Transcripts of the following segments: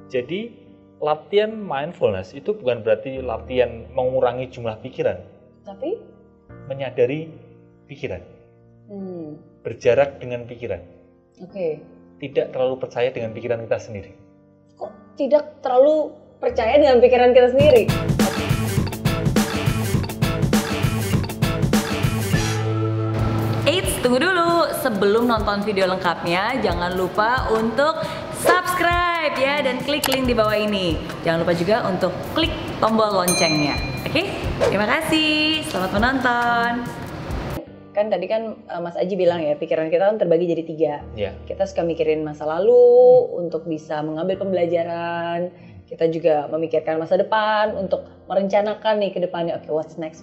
Jadi latihan mindfulness itu bukan berarti latihan mengurangi jumlah pikiran, Tapi menyadari pikiran, hmm, berjarak dengan pikiran, oke. tidak terlalu percaya dengan pikiran kita sendiri. Kok tidak terlalu percaya dengan pikiran kita sendiri? Eits, tunggu dulu. Sebelum nonton video lengkapnya, jangan lupa untuk subscribe ya dan klik link di bawah ini. Jangan lupa juga untuk klik tombol loncengnya. Oke? Terima kasih. Selamat menonton. Kan tadi kan Mas Aji bilang ya, pikiran kita kan terbagi jadi 3. Ya. Kita suka mikirin masa lalu untuk bisa mengambil pembelajaran. Kita juga memikirkan masa depan untuk merencanakan nih ke depannya, oke, what's next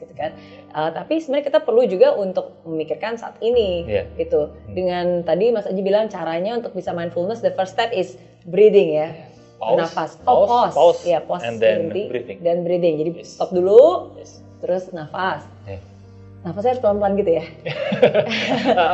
gitu kan. Tapi sebenarnya kita perlu juga untuk memikirkan saat ini, gitu. Dengan tadi Mas Aji bilang caranya untuk bisa mindfulness, the first step is breathing ya. Nafas. Pause. Ya, pause. And then berhenti, breathing. dan breathing. Jadi stop dulu, terus nafas. Nafasnya harus pelan-pelan gitu ya.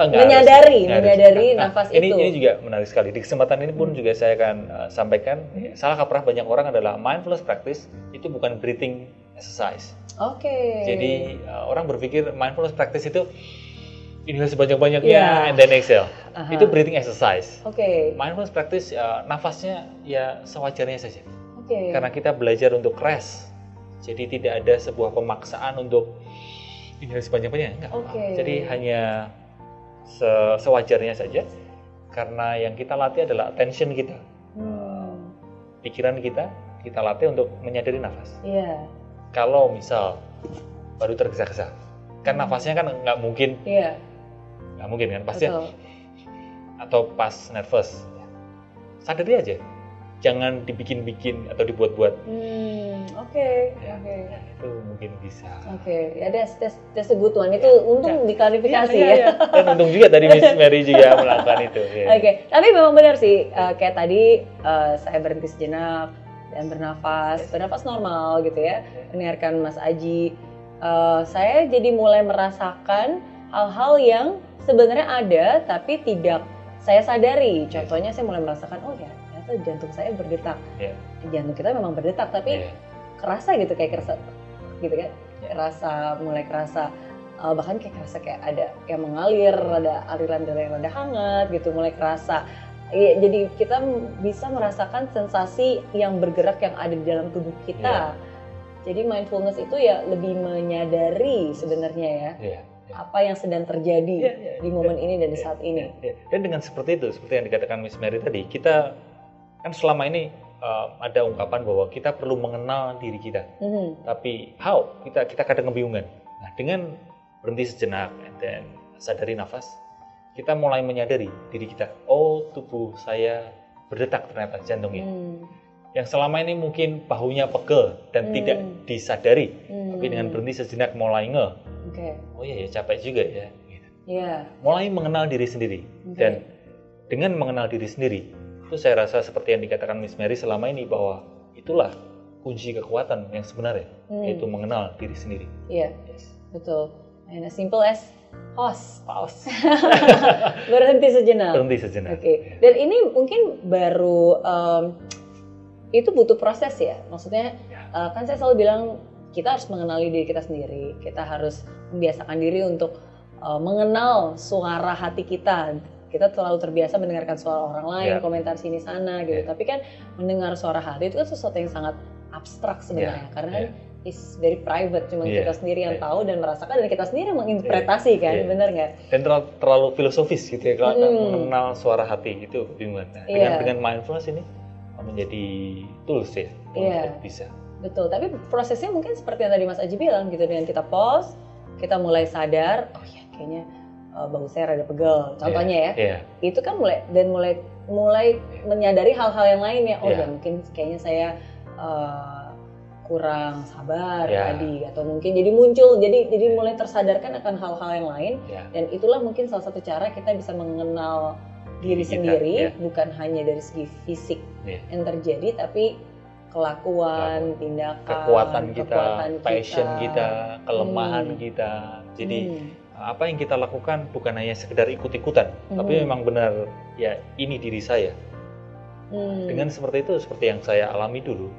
menyadari nafas itu. Ini juga menarik sekali. Di kesempatan ini pun juga saya akan sampaikan, salah kaprah banyak orang adalah mindfulness practice itu bukan breathing exercise. Oke. Jadi orang berpikir mindfulness practice itu inhale sebanyak-banyaknya and then exhale. Itu breathing exercise. Oke. Mindfulness practice nafasnya ya sewajarnya saja. Oke. Karena kita belajar untuk rest. Jadi tidak ada sebuah pemaksaan untuk inhale sebanyak-banyaknya, enggak. Jadi hanya sewajarnya saja, karena yang kita latih adalah attention kita, pikiran kita latih untuk menyadari nafas. Kalau misal baru tergesa-gesa, kan nafasnya kan nggak mungkin kan pasti. Atau pas nervous, sadari aja, jangan dibikin-bikin atau dibuat-buat. Itu mungkin bisa. Ya, that's a good one. Itu untung diklarifikasi ya. Dan untung juga tadi Miss Mary juga melakukan itu. Tapi memang benar sih, kayak tadi saya berhenti sejenak dan bernafas normal gitu ya. Mendengarkan Mas Aji, saya jadi mulai merasakan hal-hal yang sebenarnya ada tapi tidak saya sadari. Contohnya saya mulai merasakan, oh ya, ternyata jantung saya berdetak. Jantung kita memang berdetak, tapi kerasa gitu, kayak kerasa gitu kan, mulai kerasa, bahkan kayak kerasa kayak ada kayak mengalir, ada aliran darah yang rada hangat gitu, mulai kerasa. Jadi kita bisa merasakan sensasi yang bergerak yang ada di dalam tubuh kita. Jadi mindfulness itu ya lebih menyadari sebenarnya ya. Apa yang sedang terjadi di momen ini dan di saat ini. Dan dengan seperti itu, seperti yang dikatakan Miss Mary tadi, kita kan selama ini ada ungkapan bahwa kita perlu mengenal diri kita, tapi how? Kita kadang kebingungan. Nah, dengan berhenti sejenak dan sadari nafas, kita mulai menyadari diri kita. Oh, tubuh saya berdetak ternyata jantungnya. Yang selama ini mungkin bahunya pegel dan tidak disadari, tapi dengan berhenti sejenak mulai oh iya ya, capek juga ya. Mulai mengenal diri sendiri. Dan dengan mengenal diri sendiri, itu saya rasa seperti yang dikatakan Miss Mary selama ini, bahwa itulah kunci kekuatan yang sebenarnya, yaitu mengenal diri sendiri. Betul. And as simple as pause. Berhenti sejenak. Dan ini mungkin baru itu butuh proses ya. Maksudnya kan saya selalu bilang kita harus mengenali diri kita sendiri. Kita harus membiasakan diri untuk mengenal suara hati kita. Kita terlalu terbiasa mendengarkan suara orang lain, komentar sini sana gitu. Tapi kan mendengar suara hati itu kan sesuatu yang sangat abstrak sebenarnya, karena kan is very private, cuma kita sendiri yang tahu dan merasakan, dan kita sendiri yang menginterpretasi kan, benar nggak? Dan terlalu filosofis gitu ya, kalau mengenal suara hati itu bingung. Nah, dengan mindfulness ini menjadi tools ya, untuk bisa. Betul, tapi prosesnya mungkin seperti yang tadi Mas Aji bilang gitu, dengan kita pause, kita mulai sadar, oh ya kayaknya bahu saya rada pegel, contohnya itu kan mulai menyadari hal-hal yang lainnya. Oh ya mungkin kayaknya saya kurang sabar tadi, atau mungkin jadi mulai tersadarkan akan hal-hal yang lain. Dan itulah mungkin salah satu cara kita bisa mengenal diri sendiri, bukan hanya dari segi fisik yang terjadi, tapi kelakuan, tindakan, kekuatan kita, passion kita, kelemahan kita. Jadi apa yang kita lakukan bukan hanya sekedar ikut-ikutan, tapi memang benar ya ini diri saya. Dengan seperti itu, seperti yang saya alami dulu,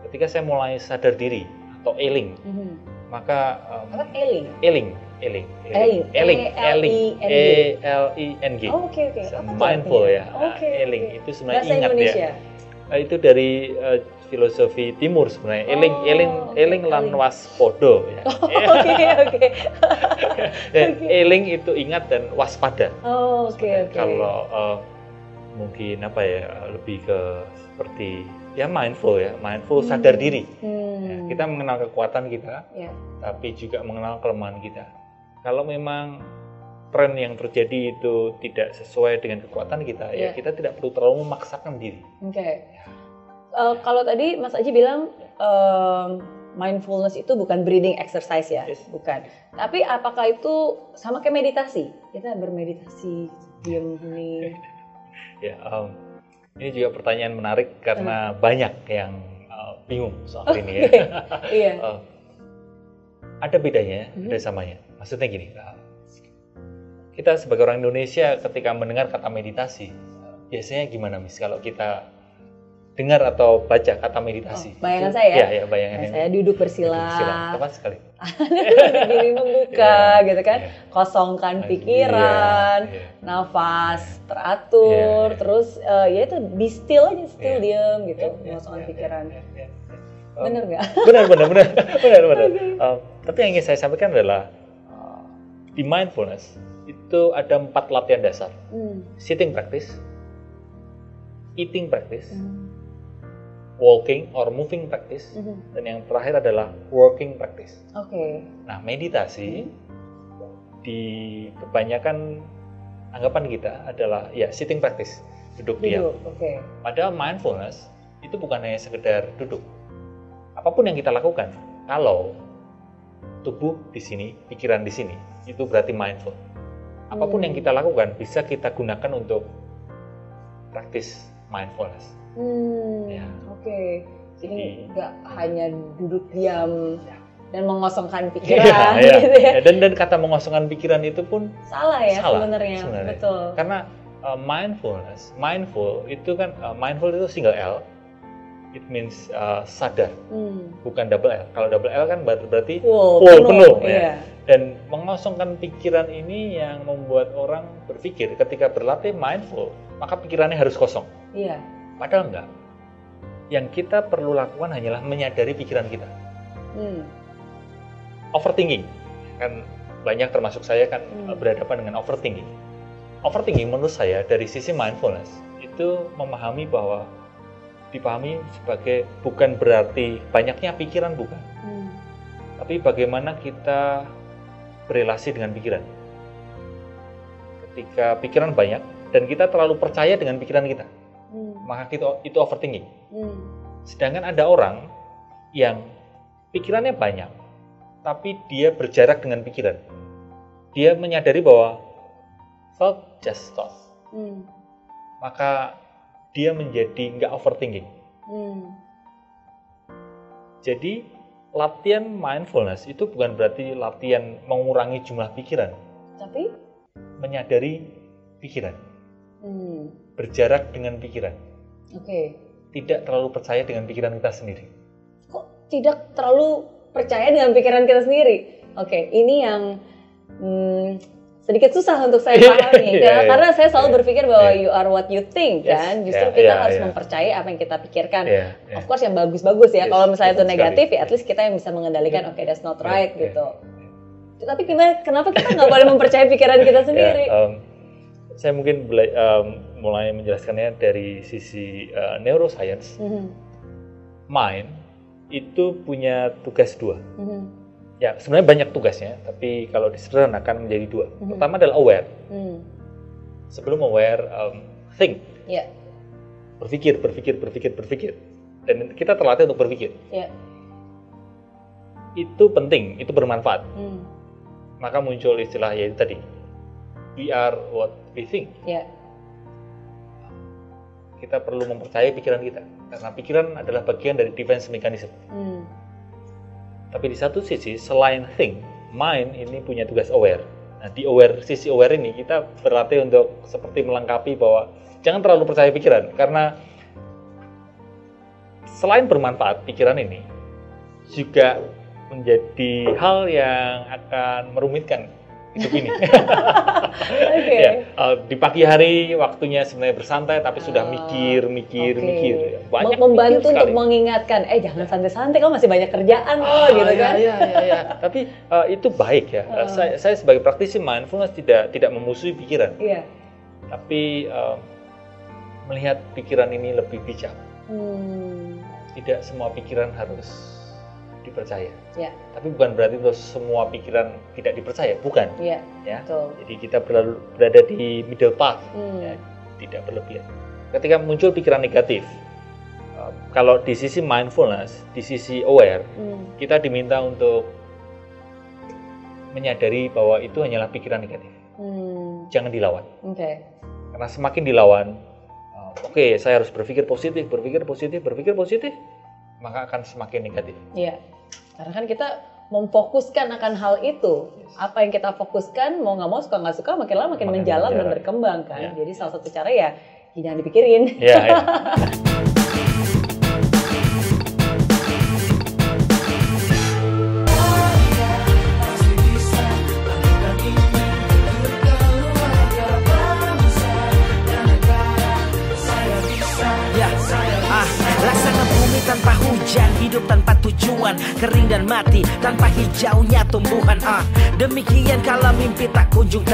ketika saya mulai sadar diri atau eling, maka apa eling? Eling, E-L-I-N-G. Oke. Mindful ya. Oke. Eling itu sebenarnya Bahasa ingat Indonesia. ya. Itu dari filosofi timur sebenarnya. Eling lan waspodo ya. Oke. Eling itu ingat dan waspada. Oke. Kalau mungkin apa ya, lebih ke seperti ya mindful sadar diri. Ya, kita mengenal kekuatan kita, tapi juga mengenal kelemahan kita. Kalau memang tren yang terjadi itu tidak sesuai dengan kekuatan kita, ya kita tidak perlu terlalu memaksakan diri. Oke. Kalau tadi Mas Aji bilang mindfulness itu bukan breathing exercise ya, bukan. Tapi apakah itu sama kayak meditasi? Kita bermeditasi, diam hening. Ya, ini juga pertanyaan menarik karena banyak yang bingung soal ini ya. Iya. Ada bedanya, ada samanya. Maksudnya gini, kita sebagai orang Indonesia ketika mendengar kata meditasi, biasanya gimana Miss kalau kita dengar atau baca kata meditasi? Bayangan saya. Ya, bayangan saya duduk bersila. Tepat sekali. Diri membuka gitu kan. Kosongkan pikiran, nafas teratur, terus ya itu be still aja, diam gitu, mengosongkan pikiran. Benar nggak? Benar. Tapi yang ingin saya sampaikan adalah di mindfulness itu ada 4 latihan dasar. Sitting practice, eating practice, walking or moving practice, dan yang terakhir adalah working practice. Oke. Nah, meditasi di kebanyakan anggapan kita adalah ya sitting practice, duduk diam. Oke. Padahal mindfulness itu bukan hanya sekedar duduk. Apapun yang kita lakukan, kalau tubuh di sini, pikiran di sini, itu berarti mindful. Apapun yang kita lakukan bisa kita gunakan untuk praktis mindfulness. Ya. Oke. Jadi nggak hanya duduk diam dan mengosongkan pikiran, gitu ya. Dan kata mengosongkan pikiran itu pun salah ya sebenarnya. Betul. Karena mindful itu kan mindful itu single L. It means sadar, bukan double L. Kalau double L kan berarti penuh ya. Dan mengosongkan pikiran ini yang membuat orang berpikir ketika berlatih mindful, maka pikirannya harus kosong. Iya. Padahal enggak. Yang kita perlu lakukan hanyalah menyadari pikiran kita. Overthinking, kan banyak termasuk saya kan berhadapan dengan overthinking. Overthinking menurut saya dari sisi mindfulness itu memahami bahwa dipahami sebagai bukan berarti banyaknya pikiran, bukan. Tapi bagaimana kita berelasi dengan pikiran. Ketika pikiran banyak dan kita terlalu percaya dengan pikiran kita, maka itu overthinking. Sedangkan ada orang yang pikirannya banyak, tapi dia berjarak dengan pikiran. Dia menyadari bahwa thought just thought. Maka dia menjadi nggak overthinking. Jadi latihan mindfulness itu bukan berarti latihan mengurangi jumlah pikiran, tapi menyadari pikiran, berjarak dengan pikiran. Oke. Tidak terlalu percaya dengan pikiran kita sendiri. Kok tidak terlalu percaya dengan pikiran kita sendiri? Oke, ini yang sedikit susah untuk saya pahami, karena saya selalu berpikir bahwa you are what you think, kan. Justru kita harus mempercayai apa yang kita pikirkan. Of course yang bagus-bagus ya. Kalau misalnya itu negatif, ya at least kita yang bisa mengendalikan. Oke, that's not right gitu. Tapi kenapa kita nggak boleh mempercayai pikiran kita sendiri? Saya mungkin mulai menjelaskannya dari sisi neuroscience. Mind itu punya tugas 2. Ya, sebenarnya banyak tugasnya, tapi kalau disederhanakan menjadi 2. Pertama adalah aware. Sebelum aware, think. Berpikir. Dan kita terlatih untuk berpikir. Itu penting, itu bermanfaat. Maka muncul istilah yaitu tadi, we are what we think. Kita perlu mempercayai pikiran kita, karena pikiran adalah bagian dari defense mechanism. Tapi di satu sisi, selain think, mind ini punya tugas aware. Nah, di sisi aware ini kita berlatih untuk seperti melengkapi bahwa jangan terlalu percaya pikiran, karena selain bermanfaat, pikiran ini juga menjadi hal yang akan merumitkan hidup ini. Okay. Ya, di pagi hari waktunya sebenarnya bersantai, tapi sudah mikir. Banyak membantu untuk mengingatkan, jangan santai-santai, kamu masih banyak kerjaan gitu kan. Iya. Tapi itu baik ya. Saya sebagai praktisi mindfulness tidak memusuhi pikiran. Iya. Tapi melihat pikiran ini lebih bijak. Tidak semua pikiran harus dipercaya. Ya. Tapi bukan berarti semua pikiran tidak dipercaya, bukan. Ya. Betul. Jadi kita berada di middle path, ya, tidak berlebihan. Ketika muncul pikiran negatif, kalau di sisi mindfulness, di sisi aware, kita diminta untuk menyadari bahwa itu hanyalah pikiran negatif. Jangan dilawan. Karena semakin dilawan, saya harus berpikir positif, maka akan semakin negatif. Iya, karena kan kita memfokuskan akan hal itu. Apa yang kita fokuskan, mau nggak mau, suka nggak suka, makin lama makin menjalar dan berkembang kan. Ya. Jadi salah satu cara ya jangan dipikirin. Ya. Laksana bumi tanpa hujan, hidup tanpa tujuan, kering dan mati tanpa hijaunya tumbuhan. Demikian kalau mimpi tak kunjung